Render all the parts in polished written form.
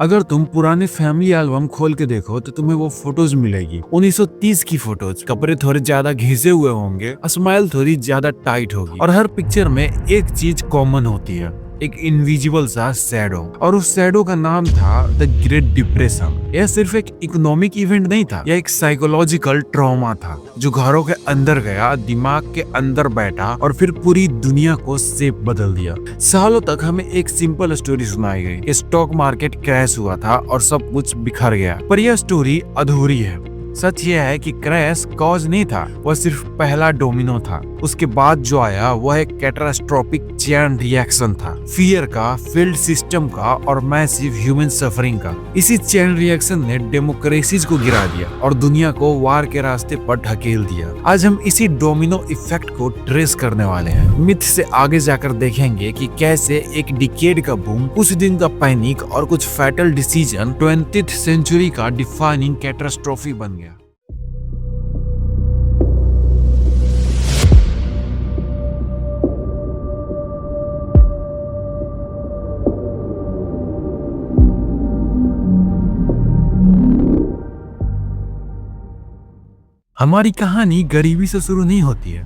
अगर तुम पुराने फैमिली एल्बम खोल के देखो तो तुम्हें वो फोटोज मिलेगी 1930 की फोटोज। कपड़े थोड़े ज्यादा घिसे हुए होंगे, स्माइल थोड़ी ज्यादा टाइट होगी और हर पिक्चर में एक चीज कॉमन होती है, एक इनविजिबल सा शैडो। और उस शैडो का नाम था द ग्रेट डिप्रेशन। यह सिर्फ एक इकोनॉमिक इवेंट नहीं था, यह एक साइकोलॉजिकल ट्रॉमा था जो घरों के अंदर गया, दिमाग के अंदर बैठा और फिर पूरी दुनिया को शेप बदल दिया। सालों तक हमें एक सिंपल स्टोरी सुनाई गई, स्टॉक मार्केट क्रैश हुआ था और सब कुछ बिखर गया। पर यह स्टोरी अधूरी है। सच यह है कि क्रैश कॉज नहीं था, वह सिर्फ पहला डोमिनो था। उसके बाद जो आया वह एक कैटास्ट्रोफिक चेन रिएक्शन था, फियर का, फील्ड सिस्टम का और मैसिव ह्यूमन सफरिंग का। इसी चेन रिएक्शन ने डेमोक्रेसीज को गिरा दिया और दुनिया को वार के रास्ते पर ढकेल दिया। आज हम इसी डोमिनो इफेक्ट को ट्रेस करने वाले हैं। मिथ से आगे जाकर देखेंगे कि कैसे एक डिकेड का बूम, कुछ दिन का पैनिक और कुछ फैटल डिसीजन 20th सेंचुरी का डिफाइनिंग कैटास्ट्रोफी बन गया। हमारी कहानी गरीबी से शुरू नहीं होती है,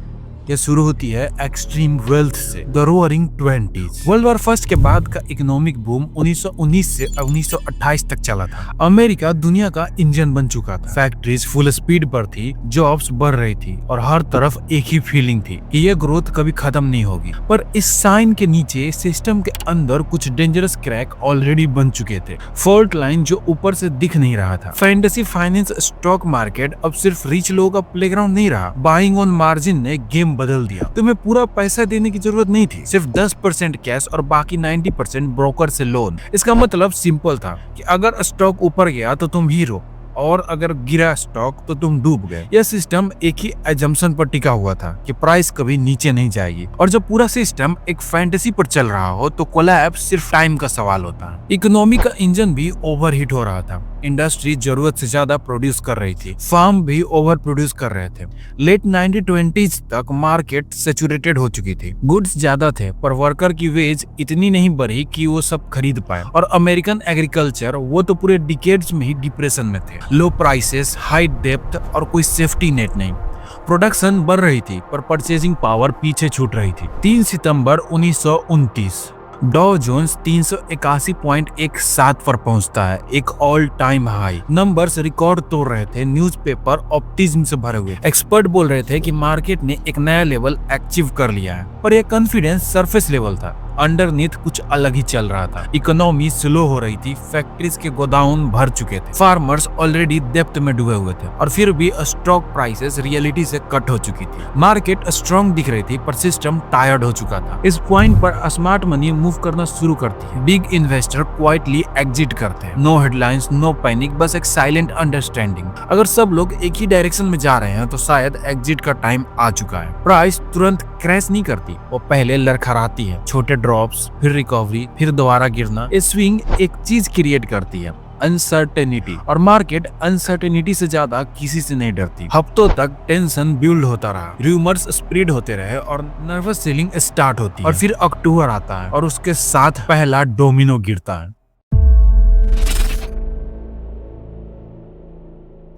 यह शुरू होती है एक्सट्रीम वेल्थ से। The roaring 20s। World war first के बाद का इकोनॉमिक बूम 1919 से 1928 तक चला था। अमेरिका दुनिया का इंजन बन चुका था, फैक्ट्रीज फुल स्पीड पर थी, जॉब्स बढ़ रही थी और हर तरफ एक ही फीलिंग थी कि यह ग्रोथ कभी खत्म नहीं होगी। पर इस साइन के नीचे सिस्टम के अंदर कुछ डेंजरस क्रैक ऑलरेडी बन चुके थे। फॉल्ट लाइन जो ऊपर से दिख नहीं रहा था। फैंटेसी फाइनेंस स्टॉक मार्केट अब सिर्फ रिच लोगों का प्लेग्राउंड नहीं रहा। बाइंग ऑन मार्जिन ने गेम बदल दिया। तुम्हें पूरा पैसा देने की जरूरत नहीं थी, सिर्फ 10% कैश और बाकी 90% ब्रोकर से लोन। इसका मतलब सिंपल था कि अगर स्टॉक ऊपर गया तो तुम हीरो और अगर गिरा स्टॉक तो तुम डूब गए। यह सिस्टम एक ही एजम्पशन पर टिका हुआ था कि प्राइस कभी नीचे नहीं जाएगी। और जब पूरा सिस्टम एक फैंटेसी पर चल रहा हो तो कोलैप्स सिर्फ टाइम का सवाल होता है। इकोनॉमी का इंजन भी ओवरहीट हो रहा था। इंडस्ट्री जरूरत से ज्यादा प्रोड्यूस कर रही थी, फार्म भी ओवर प्रोड्यूस कर रहे थे। लेट 1920s तक मार्केट सैचुरेटेड हो चुकी थी। गुड्स ज्यादा थे पर वर्कर की वेज इतनी नहीं बढ़ी कि वो सब खरीद पाए। और अमेरिकन एग्रीकल्चर वो तो पूरे डिकेड्स में ही डिप्रेशन में थे। लो प्राइसेस, हाई डेप्थ और कोई सेफ्टी नेट नहीं। प्रोडक्शन बढ़ रही थी पर परचेजिंग पावर पीछे छूट रही थी। 3 सितंबर 1929 डॉ जोन्स 381.17 पर पहुंचता है, एक all time high. Numbers record तोड़ रहे थे, न्यूज़पेपर ऑप्टिज्म से भरे हुए। एक्सपर्ट बोल रहे थे कि मार्केट ने एक नया लेवल अचीव कर लिया है, पर यह कॉन्फिडेंस सरफेस लेवल था। अंडरनीथ कुछ अलग ही चल रहा था। इकोनॉमी स्लो हो रही थी, फैक्ट्रीज के गोदाउन भर चुके थे, फार्मर्स ऑलरेडी डेप्थ में डूबे हुए थे और फिर भी स्टॉक प्राइसेस रियलिटी से कट हो चुकी थी। मार्केट स्ट्रॉन्ग दिख रही थी पर सिस्टम टायर्ड हो चुका था। इस पॉइंट पर स्मार्ट मनी मूव करना शुरू करती है। बिग इन्वेस्टर क्वाइटली एग्जिट करते हैं। नो हेडलाइंस, नो पैनिक, बस एक साइलेंट अंडरस्टैंडिंग। अगर सब लोग एक ही डायरेक्शन में जा रहे हैं तो शायद एग्जिट का टाइम आ चुका है। प्राइस तुरंत क्रैश नहीं करती, वो पहले लड़खड़ाती है। छोटे ड्रॉप्स, फिर रिकवरी, फिर दोबारा गिरना। ये स्विंग एक चीज क्रिएट करती है, अनसर्टेनिटी। और मार्केट अनसर्टेनिटी से ज्यादा किसी से नहीं डरती। हफ्तों तक टेंशन बिल्ड होता रहा, रूमर्स स्प्रेड होते रहे और नर्वस सेलिंग स्टार्ट होती है। और फिर अक्टूबर आता है और उसके साथ पहला डोमिनो गिरता है।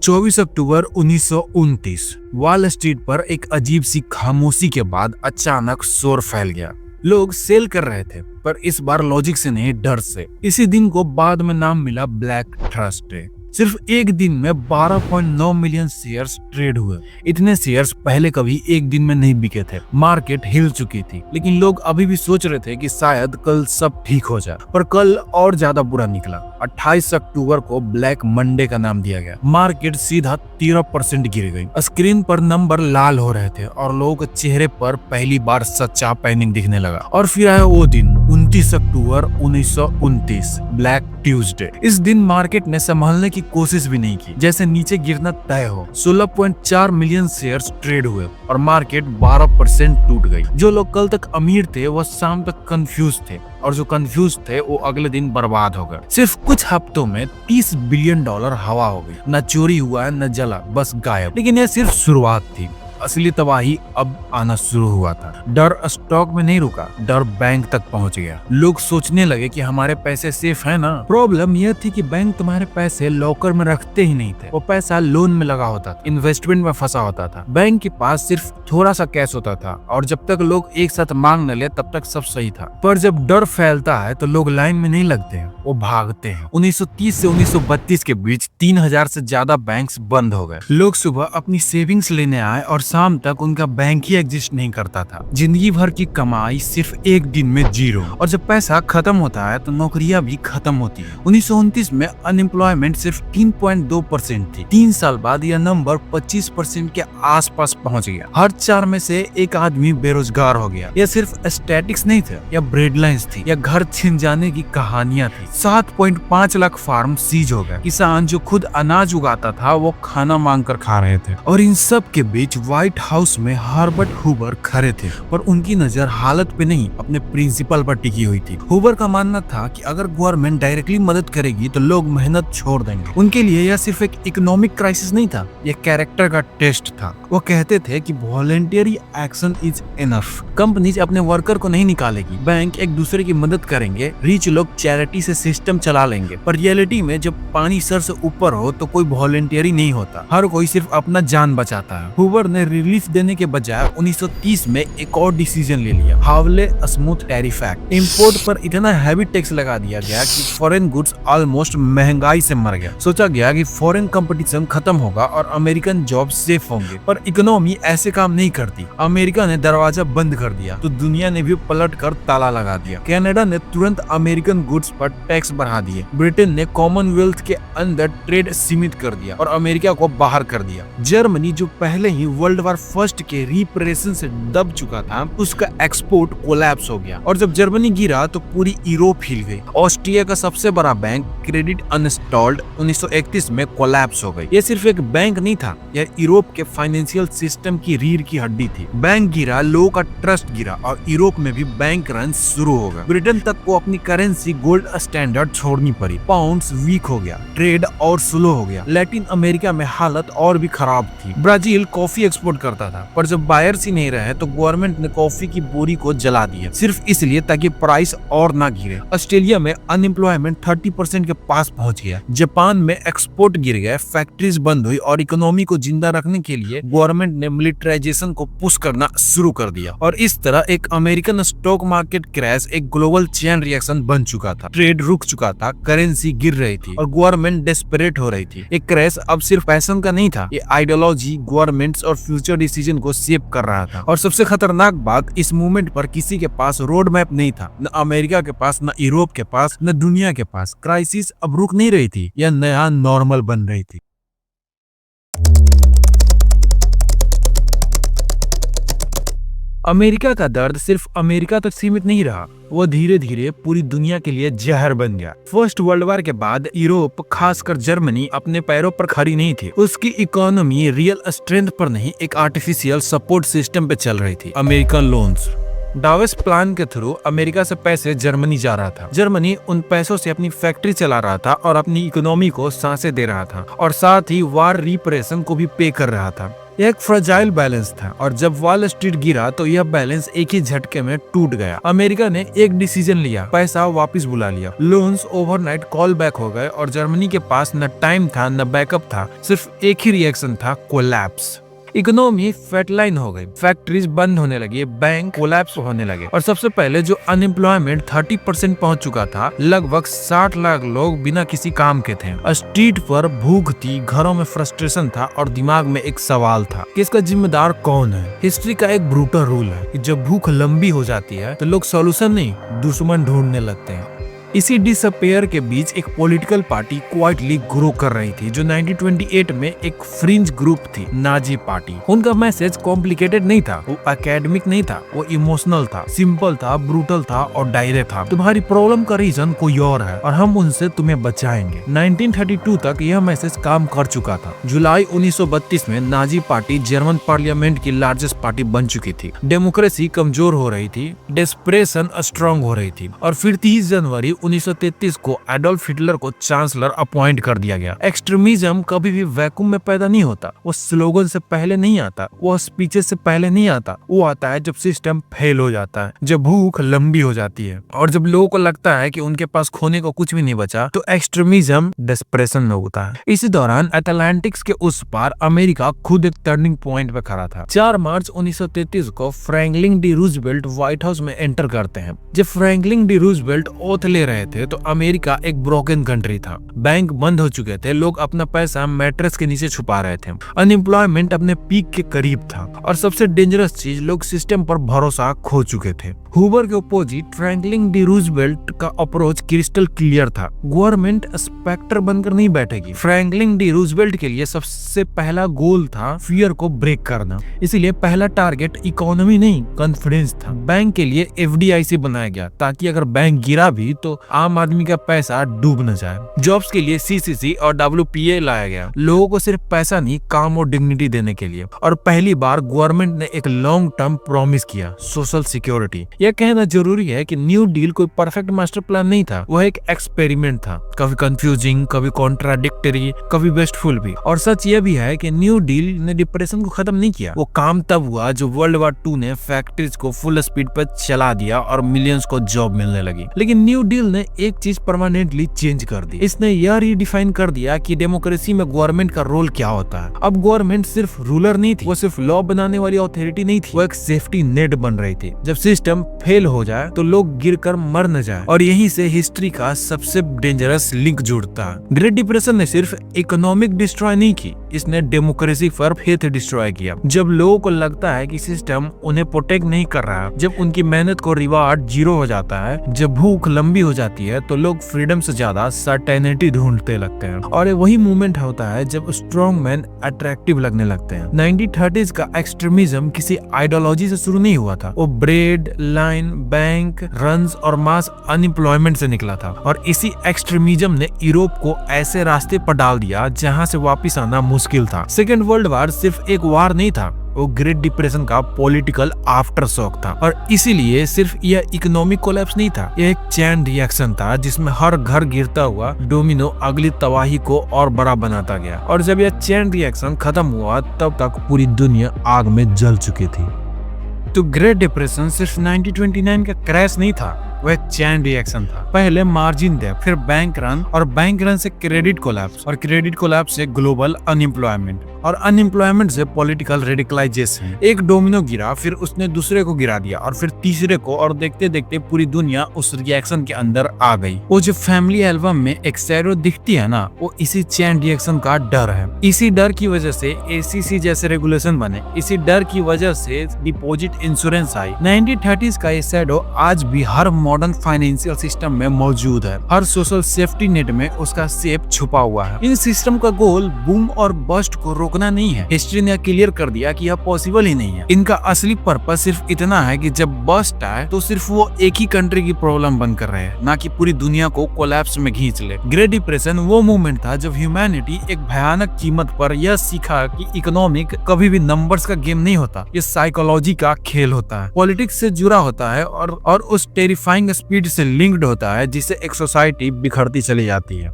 24 अक्टूबर 1929 वॉल स्ट्रीट पर एक अजीब सी खामोशी के बाद अचानक शोर फैल गया। लोग सेल कर रहे थे पर इस बार लॉजिक से नहीं, डर से। इसी दिन को बाद में नाम मिला ब्लैक थर्सडे। सिर्फ एक दिन में 12.9 मिलियन शेयर्स ट्रेड हुए। इतने शेयर्स पहले कभी एक दिन में नहीं बिके थे। मार्केट हिल चुकी थी लेकिन लोग अभी भी सोच रहे थे कि शायद कल सब ठीक हो जाए। पर कल और ज्यादा बुरा निकला। 28 अक्टूबर को ब्लैक मंडे का नाम दिया गया। मार्केट सीधा 13% गिर गई। स्क्रीन पर नंबर लाल हो रहे थे और लोगों के चेहरे पर पहली बार सच्चा पैनिक दिखने लगा। और फिर आया वो दिन, 29 अक्टूबर 1929, ब्लैक ट्यूसडे। इस दिन मार्केट ने संभालने की कोशिश भी नहीं की, जैसे नीचे गिरना तय हो। 16.4 मिलियन शेयर्स ट्रेड हुए और मार्केट 12% टूट गई। जो लोग कल तक अमीर थे वो शाम तक कंफ्यूज थे और जो कंफ्यूज थे वो अगले दिन बर्बाद हो गए। सिर्फ कुछ हफ्तों में $30 बिलियन हवा हो गई। न चोरी हुआ न जला, बस गायब। लेकिन यह सिर्फ शुरुआत थी। असली तबाही अब आना शुरू हुआ था। डर स्टॉक में नहीं रुका, डर बैंक तक पहुंच गया। लोग सोचने लगे कि हमारे पैसे सेफ है ना। प्रॉब्लम यह थी कि बैंक तुम्हारे पैसे लॉकर में रखते ही नहीं थे। वो पैसा लोन में लगा होता था, इन्वेस्टमेंट में फंसा होता था। बैंक के पास सिर्फ थोड़ा सा कैश होता था और जब तक लोग एक साथ मांग न ले तब तक सब सही था। पर जब डर फैलता है तो लोग लाइन में नहीं लगते हैं, वो भागते हैं। 1930 से 1932 के बीच 3000 से ज्यादा बैंक्स बंद हो गए। लोग सुबह अपनी सेविंग्स लेने आए और शाम तक उनका बैंक ही एग्जिस्ट नहीं करता था। जिंदगी भर की कमाई सिर्फ एक दिन में जीरो। और जब पैसा खत्म होता है तो नौकरियां भी खत्म होती है। 1929 में अनएम्प्लॉयमेंट सिर्फ 3.2% थी। 3 साल बाद यह नंबर 25% के आसपास पहुंच गया। हर 4 में से एक आदमी बेरोजगार हो गया। यह सिर्फ स्टैटिक्स नहीं थे, यह ब्रेडलाइंस थी, यह घर छिन जाने की कहानियां थी। 7.5 लाख फार्म सीज हो गए। किसान जो खुद अनाज उगाता था वो खाना मांग कर खा रहे थे। और इन सब के बीच व्हाइट हाउस में हर्बर्ट हूवर खड़े थे, पर उनकी नजर हालत पे नहीं अपने प्रिंसिपल पर टिकी हुई थी। हूवर का मानना था कि अगर गवर्नमेंट डायरेक्टली मदद करेगी तो लोग मेहनत छोड़ देंगे। उनके लिए यह सिर्फ एक इकोनॉमिक क्राइसिस नहीं था, यह कैरेक्टर का टेस्ट था। वो कहते थे कि voluntary action is enough. Companies अपने वर्कर को नहीं निकालेगी, बैंक एक दूसरे की मदद करेंगे, रिच लोग चैरिटी से सिस्टम चला लेंगे। पर रियलिटी में जब पानी सर से ऊपर हो तो कोई वॉलंटियरी नहीं होता, हर कोई सिर्फ अपना जान बचाता है। हूवर ने रिलीफ देने के बजाय 1930 में एक और डिसीजन ले लिया, हावले स्मूथ टैरिफ एक्ट। इंपोर्ट पर इतना हैवी टैक्स लगा दिया गया कि फॉरेन गुड्स ऑलमोस्ट महंगाई से मर गया। सोचा गया कि फॉरेन कंपटीशन खत्म होगा और अमेरिकन जॉब सेफ होंगे, पर इकोनॉमी ऐसे काम नहीं करती। अमेरिका ने दरवाजा बंद कर दिया तो दुनिया ने भी पलट कर ताला लगा दिया। कनाडा ने तुरंत अमेरिकन गुड्स पर टैक्स बढ़ा दिए। ब्रिटेन ने कॉमनवेल्थ के अंदर ट्रेड सीमित कर दिया और अमेरिका को बाहर कर दिया। जर्मनी जो पहले ही वर्ल्ड वॉर फर्स्ट के रिप्रेशन से दब चुका था, उसका एक्सपोर्ट कोलैप्स हो गया। और जब जर्मनी गिरा तो पूरी यूरोप हिल गई। ऑस्ट्रिया का सबसे बड़ा बैंक क्रेडिट अनस्टॉल्ड 1931 में कोलैप्स हो गई। यह सिर्फ एक बैंक नहीं था, यह यूरोप के फाइनेंशियल सिस्टम की रीढ़ की हड्डी थी। बैंक गिरा, लोगों का ट्रस्ट गिरा और यूरोप में भी बैंक रन शुरू हो गया। ब्रिटेन तक को अपनी करेंसी गोल्ड स्टैंडर्ड छोड़नी पड़ी। पाउंड्स वीक हो गया, ट्रेड और स्लो हो गया। लैटिन अमेरिका में हालत और भी खराब थी। ब्राजील कॉफी एक्सपोर्ट करता था, पर जब बायर्स ही नहीं रहे तो गवर्नमेंट ने कॉफी की बोरी को जला दिया, सिर्फ इसलिए ताकि प्राइस और ना गिरे। ऑस्ट्रेलिया में अनएम्प्लॉयमेंट 30% के पास पहुंच गया। जापान में एक्सपोर्ट गिर गए, फैक्ट्रीज बंद हुई और इकोनॉमी को जिंदा रखने के लिए गवर्नमेंट ने मिलिटराइजेशन को पुश करना शुरू कर दिया। और इस तरह एक अमेरिकन स्टॉक मार्केट क्रैश एक ग्लोबल चेन रिएक्शन बन चुका था। ट्रेड रुक चुका था, करेंसी गिर रही थी और गवर्नमेंट डेस्परेट हो रही थी। एक क्रैश अब सिर्फ पैसन का नहीं था, ये आइडियोलॉजी, गवर्नमेंट्स और फ्यूचर डिसीजन को शेप कर रहा था। और सबसे खतरनाक बात, इस मूवमेंट पर किसी के पास रोड मैप नहीं था, न अमेरिका के पास, न यूरोप के पास, न दुनिया के पास। क्राइसिस अब रुक नहीं रही थी, यह नया नॉर्मल बन रही थी। अमेरिका का दर्द सिर्फ अमेरिका तक सीमित नहीं रहा, वो धीरे धीरे पूरी दुनिया के लिए जहर बन गया। फर्स्ट वर्ल्ड वॉर के बाद यूरोप, खासकर जर्मनी, अपने पैरों पर खड़ी नहीं थी। उसकी इकोनॉमी रियल स्ट्रेंथ पर नहीं, एक आर्टिफिशियल सपोर्ट सिस्टम पे चल रही थी, अमेरिकन लोन्स। डावेस प्लान के थ्रू अमेरिका से पैसे जर्मनी जा रहा था। जर्मनी उन पैसों से अपनी फैक्ट्री चला रहा था और अपनी इकोनॉमी को सांसें दे रहा था और साथ ही वार रिपरेशन को भी पे कर रहा था। यह एक फ्रजाइल बैलेंस था और जब वॉल स्ट्रीट गिरा तो यह बैलेंस एक ही झटके में टूट गया। अमेरिका ने एक डिसीजन लिया, पैसा वापस बुला लिया। लोन्स ओवरनाइट कॉल बैक हो गए और जर्मनी के पास न टाइम था न बैकअप था, सिर्फ एक ही रिएक्शन था, कोलैप्स। इकोनॉमी फ्लैटलाइन हो गई, फैक्ट्रीज बंद होने लगी, बैंक कोलैप्स होने लगे और सबसे पहले जो अनएम्प्लॉयमेंट 30% पहुंच चुका था, लगभग 60 लाख लोग बिना किसी काम के थे। स्ट्रीट पर भूख थी, घरों में फ्रस्ट्रेशन था और दिमाग में एक सवाल था कि इसका जिम्मेदार कौन है। हिस्ट्री का एक ब्रूटल रूल है कि जब भूख लंबी हो जाती है तो लोग सॉल्यूशन नहीं, दुश्मन ढूंढने लगते हैं। इसी डिसअपेयर के बीच एक पॉलिटिकल पार्टी क्वाइटली ग्रो कर रही थी जो 1928 में एक फ्रिंज ग्रुप थी, नाजी पार्टी। उनका मैसेज कॉम्प्लिकेटेड नहीं था, वो एकेडमिक नहीं था, वो इमोशनल था, सिंपल था, ब्रूटल था और डायरेक्ट था। तुम्हारी प्रॉब्लम का रीजन कोई और है और हम उनसे तुम्हें बचाएंगे। 1932 तक यह मैसेज काम कर चुका था। जुलाई 1932 में नाजी पार्टी जर्मन पार्लियामेंट की लार्जेस्ट पार्टी बन चुकी थी। डेमोक्रेसी कमजोर हो रही थी, डेस्परेशन स्ट्रांग हो रही थी और फिर 30 जनवरी 1933 को एडोल्फ हिटलर को चांसलर अपॉइंट कर दिया गया। एक्सट्रीमिज्म कभी भी वैक्यूम में पैदा नहीं होता, वो स्लोगन से पहले नहीं आता, वो स्पीचेस से पहले नहीं आता, वो आता है जब सिस्टम फेल हो जाता है, जब भूख लंबी हो जाती है और जब लोगों को लगता है कि उनके पास खोने को कुछ भी नहीं बचा, तो एक्सट्रीमिज्म डिस्प्रेशन में होता है। इसी दौरान अटलांटिक्स के उस पार अमेरिका खुद एक टर्निंग पॉइंट पे खड़ा था। 4 मार्च 1933 को Franklin D Roosevelt white house में एंटर करते हैं। जब फ्रैंकलिन डी रूजवेल्ट ओथ ले रहे थे तो अमेरिका एक ब्रोकन कंट्री था, बैंक बंद हो चुके थे, लोग अपना पैसा मैट्रेस के नीचे छुपा रहे थे, अनएम्प्लॉयमेंट अपने पीक के करीब था और सबसे डेंजरस चीज, लोग सिस्टम पर भरोसा खो चुके थे। हूवर के अपोजिट फ्रैंकलिन डी रूजवेल्ट का अप्रोच क्रिस्टल क्लियर था, गवर्नमेंट स्पेक्टर बनकर नहीं बैठेगी। फ्रैंकलिन डी रूजवेल्ट के लिए सबसे पहला गोल था फियर को ब्रेक करना, इसीलिए पहला टारगेट इकोनॉमी नहीं कॉन्फिडेंस था। बैंक के लिए एफडीआईसी बनाया गया ताकि अगर बैंक गिरा भी तो आम आदमी का पैसा डूब न जाए। जॉब्स के लिए सीसीसी और डब्ल्यूपीए लाया गया, लोगों को सिर्फ पैसा नहीं काम और डिग्निटी देने के लिए। और पहली बार गवर्नमेंट ने एक लॉन्ग टर्म प्रॉमिस किया, सोशल सिक्योरिटी। यह कहना जरूरी है कि न्यू डील कोई परफेक्ट मास्टर प्लान नहीं था, वह एक एक्सपेरिमेंट था, कभी कंफ्यूजिंग, कभी कॉन्ट्राडिक्टरी, कभी वेस्टफुल भी। और सच यह भी है कि न्यू डील ने डिप्रेशन को खत्म नहीं किया, वो काम तब हुआ जो वर्ल्ड वॉर 2 ने फैक्ट्रीज को फुल स्पीड पर चला दिया और मिलियंस को जॉब मिलने लगी। लेकिन न्यू डील ने एक चीज परमानेंटली चेंज कर दी, इसने यह रीडिफाइन कर दिया कि डेमोक्रेसी में गवर्नमेंट का रोल क्या होता है। अब गवर्नमेंट सिर्फ रूलर नहीं थी, वो सिर्फ लॉ बनाने वाली अथॉरिटी नहीं थी, वो एक सेफ्टी नेट बन रही थी। जब सिस्टम फेल हो जाए तो लोग गिरकर मर न जाए। और यहीं से हिस्ट्री का सबसे डेंजरस लिंक जुड़ता है। ग्रेट डिप्रेशन ने सिर्फ इकोनॉमिक डिस्ट्रॉय नहीं की, इसने डेमोक्रेसी पर फेथ डिस्ट्रॉय किया। जब लोगों को लगता है कि सिस्टम उन्हें प्रोटेक्ट नहीं कर रहा, जब उनकी मेहनत को रिवार्ड जीरो हो जाता है, जब भूख लंबी हो जाती है, तो लोग फ्रीडम से ज्यादा सर्टेनिटी ढूंढते लगते हैं। और वही मूवमेंट होता है जब स्ट्रॉन्ग मैन अट्रैक्टिव लगने लगते हैं। 1930s का एक्सट्रीमिज्म किसी आइडियोलॉजी से शुरू नहीं हुआ था, वो ब्रेड लाइन, बैंक रन्स और मास अनएम्प्लॉयमेंट से निकला था। और इसी एक्सट्रीमिज्म ने यूरोप को ऐसे रास्ते पर डाल दिया जहां से वापस आना मुश्किल था। सेकेंड वर्ल्ड वॉर सिर्फ एक वार नहीं था, वो ग्रेट डिप्रेशन का पॉलिटिकल आफ्टर शॉक था। और इसीलिए सिर्फ यह इकोनॉमिक कोलैप्स नहीं था, यह एक चैन रिएक्शन था जिसमें हर घर गिरता हुआ डोमिनो अगली तबाही को और बड़ा बनाता गया। और जब यह चैन रिएक्शन खत्म हुआ तब तक पूरी दुनिया आग में जल चुकी थी। तो ग्रेट डिप्रेशन सिर्फ 1929 का क्रैश नहीं था, वह चैन रिएक्शन था। पहले मार्जिन डेब्ट, फिर बैंक रन, और बैंक रन से क्रेडिट कोलैप्स, और क्रेडिट कोलैप्स से ग्लोबल अनएम्प्लॉयमेंट, और अनएम्प्लॉयमेंट से पॉलिटिकल रेडिकलाइजेशन। एक डोमिनो गिरा, फिर उसने दूसरे को गिरा दिया, और फिर तीसरे को, और देखते देखते पूरी दुनिया उस रिएक्शन के अंदर आ गई। वो जो फैमिली एल्बम में एक शैडो दिखती है ना, वो इसी चैन रिएक्शन का डर है। इसी डर की वजह से एसीसी जैसे रेगुलेशन बने, इसी डर की वजह से डिपॉजिट इंश्योरेंस आई। 1930s का ये शैडो आज भी हर मॉडर्न फाइनेंशियल सिस्टम में मौजूद है, हर सोशल सेफ्टी नेट में उसका शेप छुपा हुआ है। इन सिस्टम का गोल बूम और बस्ट को रोकना नहीं है, हिस्ट्री ने क्लियर कर दिया कि यह पॉसिबल ही नहीं है। इनका असली पर्पस सिर्फ इतना है कि जब बस्ट आए तो सिर्फ वो एक ही कंट्री की प्रॉब्लम बन कर रहे हैं, ना कि पूरी दुनिया को कोलैप्स में खींच ले। ग्रेट डिप्रेशन वो मूवमेंट था जब ह्यूमैनिटी एक भयानक कीमत पर यह सीखा कि इकोनॉमिक कभी भी नंबर्स का गेम नहीं होता, ये साइकोलॉजी का खेल होता है, पॉलिटिक्स से जुड़ा होता है और उस टेरिफाइंग स्पीड से लिंक्ड होता है जिससे एक सोसाइटी बिखरती चली जाती है।